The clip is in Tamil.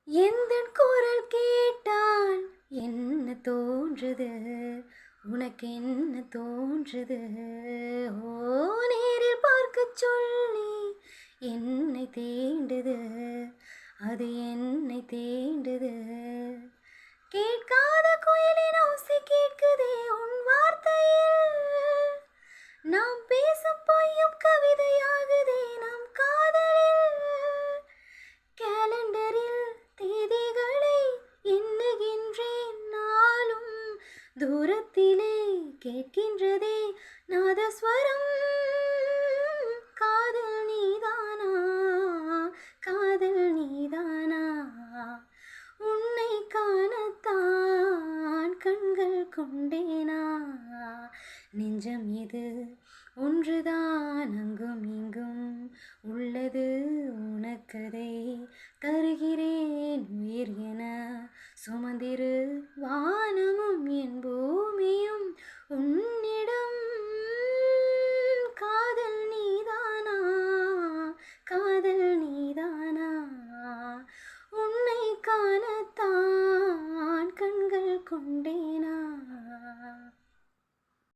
எந்தன் குரல் கேட்டால் என்ன தோன்றுது, உனக்கு என்ன தோன்றுது? ஓ, நேரில் பார்க்கச் சொல்லி என்னை தீண்டுது, அது என்னை தீண்டுது. கேட்காத குயிலின் ஓசை கேட்குதே உன் வார்த்தையில், நாம் பேசும் பொய்யும் கவிதையாகுதே நம் காதலில். கேலண்டரில் தேதிகளை எண்ணுகின்றேன் நாளும், தூரத்திலே கேட்கின்றதே நாதஸ்வரம். காதல் நீதானா, காதல் நீதானா, உன்னை காணத்தான் கண்கள் கொண்டேனா. நெஞ்சம் இது ஒன்றுதான் அங்கும் இங்கும் உள்ளது, உனக்கதை தருகிறேன் உயிர் என. சுமந்திரு வானமும் என் பூமியும் உன்னிடம். காதல் நீதானா, காதல் நீதானா, உன்னை காணத்தான் கண்கள் கொண்டே